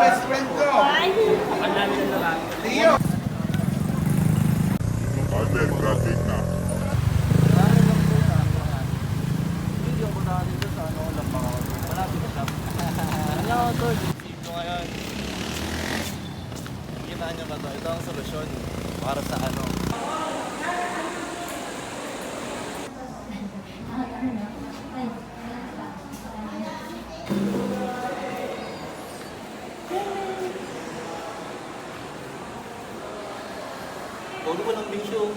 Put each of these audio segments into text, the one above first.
best friend ko. Ang dami ng lalaki. Leo. Albert, graduate na. Video ko na dito sa ano lang mga malapit na siya. Ano ako to? Dito ngayon. Kita niyo ba to? Ito ang solusyon para sa ano. Huwag mo ng bisyo.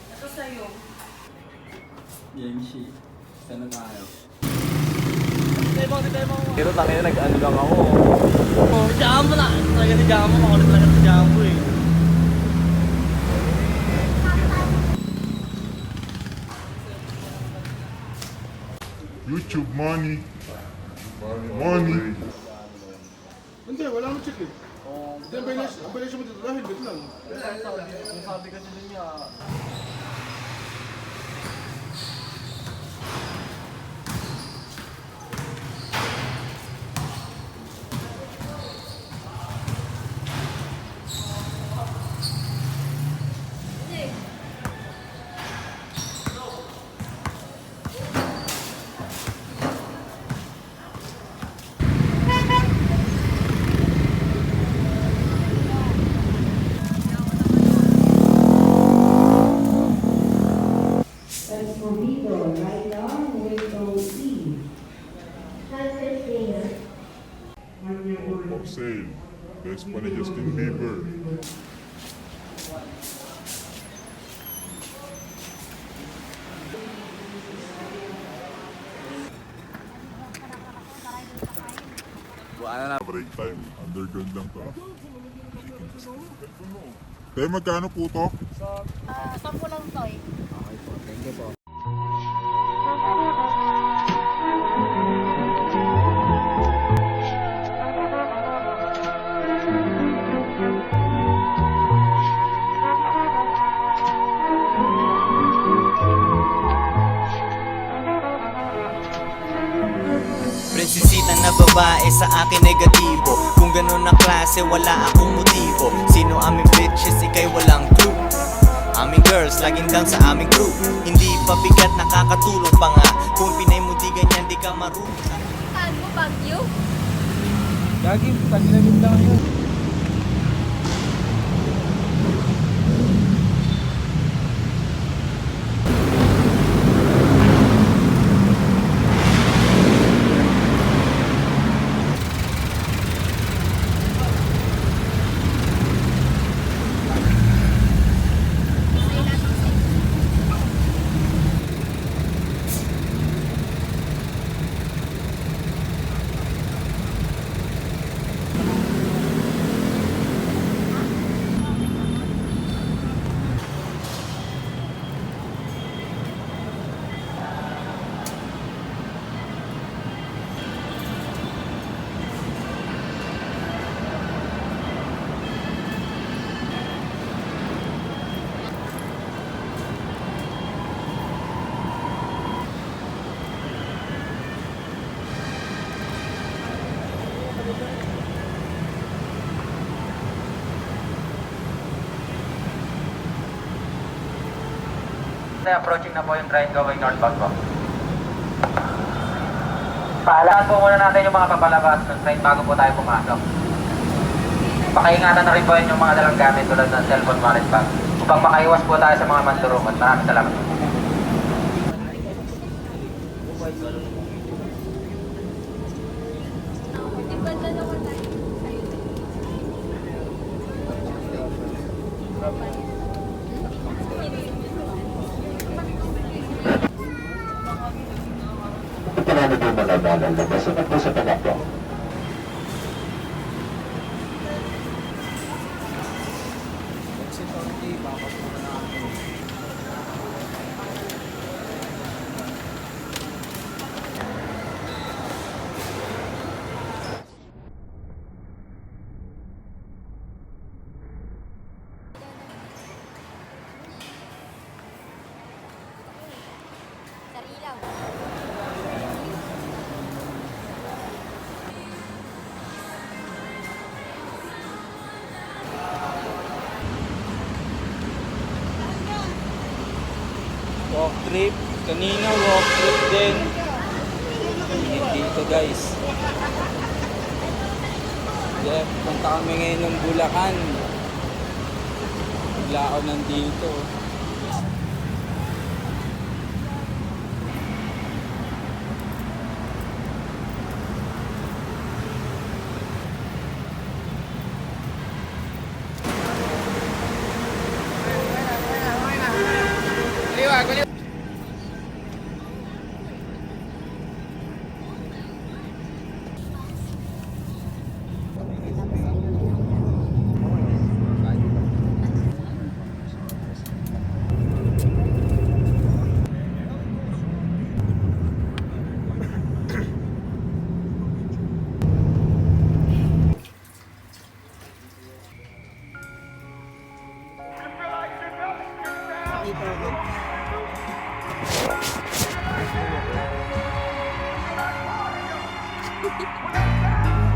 Ito sa'yo. Yemshi. Sana tayo. Pero tangin na nag-ano lang ako. Oh, Jumbo na! Talaga si Jumbo. Makulit talaga si Jumbo eh. YouTube money. Money. Hindi, wala akong check eh. Hindi, ang violation mo dito dahil bit lang. Ang sabi kasi dun niya, Escobedo, right on, window E. Transfer 1 year old of sale. Best pa ni Justin Bieber. buwan na na. Break time. Underground lang to. Tayo magkano po to? 10 lang to eh. Okay po, thank you po. Prinsesita na babae sa akin negatibo. Kung ganun ang klase wala akong motibo. Sino aming bitches ikay walang clue. Aming girls laging down sa aming crew. Hindi pa bigat nakakatulong pa nga. Kung pinay mo di ganyan di ka marunong. Saan mo, Baguio? Gagi, tagilagin lang yun. Approaching na po yung train going northbound po. Paalaman po muna natin yung mga papalabas ng train bago po tayo pumasok. Pakiingatan na rin po yung mga dalang gamit tulad ng cellphone, wallet, bag. Upang makaiwas po tayo sa mga mandurukot. Maraming salamat. Marami po malabala, labas po sa talako. Sa ilaw. walk trip. Kanina walk trip din. Dito guys. Yeah, punta kami ngayon ng Bulacan. Bigla ako nandito.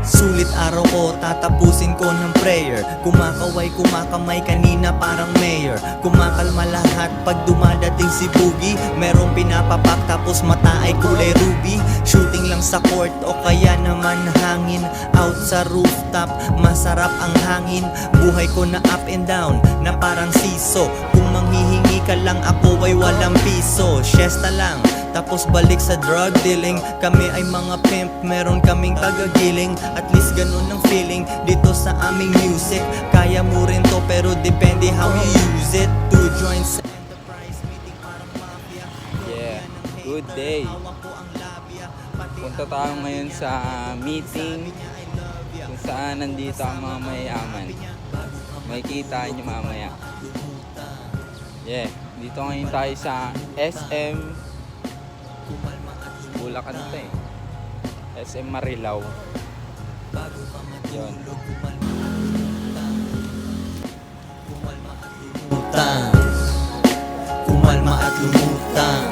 Sulit araw ko, tatapusin ko ng prayer. Kumakaway, kumakamay kanina parang mayor. Kumakalma lahat pag dumadating si Boogie. Merong pinapapak tapos mata ay kulay ruby. Shooting lang sa court o kaya naman hangin. Out sa rooftop, masarap ang hangin. Buhay ko na up and down, na parang siso. Kung manghihingi ka lang ako ay walang piso. Siesta lang, tapos balik sa drug dealing. Kami ay mga pimp, meron kaming kagagiling. At least ganun ang feeling dito sa aming music. Kaya mo rin to pero depende how you use it. To join sa enterprise meeting parang mafia. Yeah, good day. Punta tayo ngayon sa meeting kung saan nandito ang mga mayayaman. Makikita nyo mamaya. Yeah, dito ngayon tayo sa SM Bulacan to eh. SM Marilao. Yun. Kumalma at lumutang.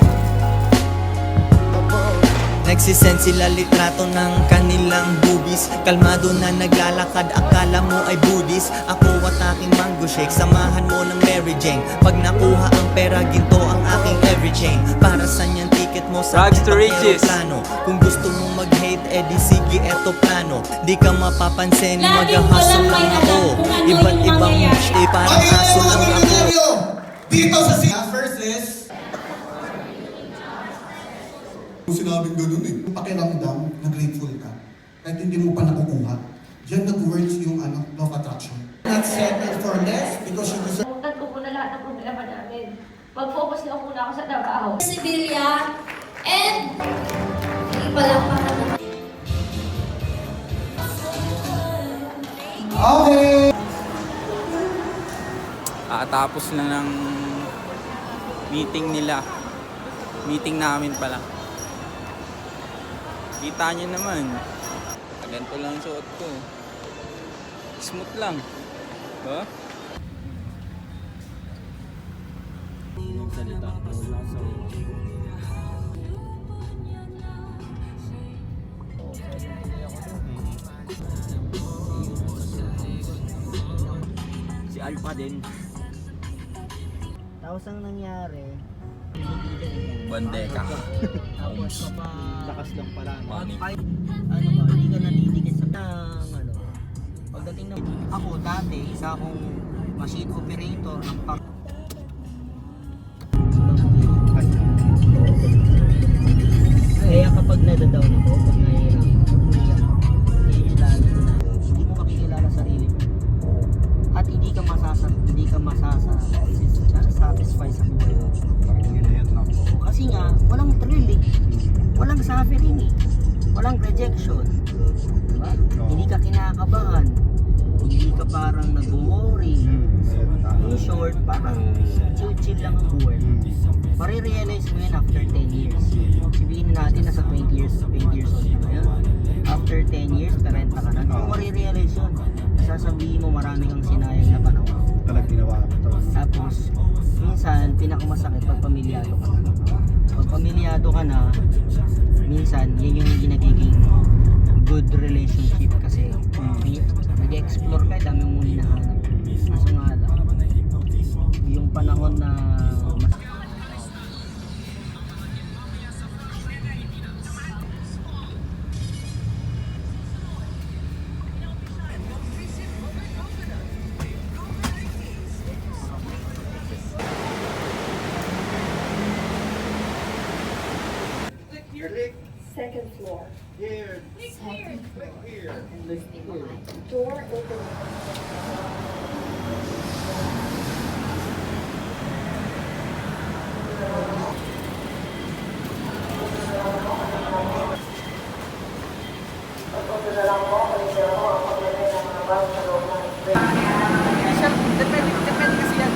Nagsisend sila litrato ng kanilang boobies. Kalmado na naglalakad, akala mo ay Buddhist. Ako at aking mango shake, samahan mo ng Mary Jane. Pag nakuha ang pera, ginto ang aking everything. Para saan yung ticket mo sa Rags to riches. plano? Kung gusto mong mag-hate, edi sige eto plano. Di ka mapapansin, Laging mag-hustle walang may lang ako. alam kung ano Iba't yung ibang mangyayari. mush, eh parang aso lang ako. Dito sa versus Kung sinabing ganun eh. pakiramdam na grateful ka kahit hindi mo pa nakukuha. Diyan nag-words yung law of attraction. Not settle for less because you deserve. Huwag ko muna lahat ng problema namin. Mag-focus lang muna ako sa trabaho. Sibilya and hindi pa lang para naman. Okay! Tapos na ng meeting nila. Meeting namin pala. Kita nyo naman. Ganito lang ang suot ko. Smooth lang. Diba? Si Alpha din. Tapos ang nangyari, Bandeka. tapos lakas lang pala. Money. Ano ba, hindi ka natitikit sa ano. Pagdating na ako dati, isa akong machine operator ng pang kaya kapag nadadown ako, pag nahihirap, hindi mo makikilala sarili mo. At hindi ka satisfy sa buhay mo. Kasi nga, walang thrill eh. Walang suffering eh. Walang rejection. Diba? Hindi ka kinakabahan. Hindi ka parang nag-worry. In short, parang chill-chill lang ang buhay. Marirealize mo yan after 10 years. Sabihin natin nasa 20 years old na ngayon. After 10 years, 30 ka na. Kung marirealize yun, sasabihin mo marami kang sinayang na panahon. Talagang ginawa ko ito. Tapos, minsan, pinakamasakit pag pamilyado ka na. Pag pamilyado ka na, minsan, yan yung nagiging good relationship kasi nag-explore ka, dami mong hinahanap. Kaso nga lang, yung panahon na Second floor. Here. Second floor. Here. Door open. Depende kasi yan.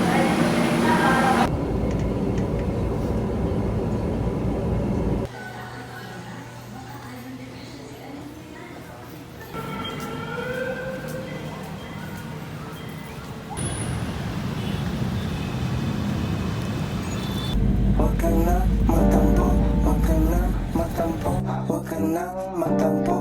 Huwag ka na magtampo, huwag ka na magtampo, huwag ka na magtampo,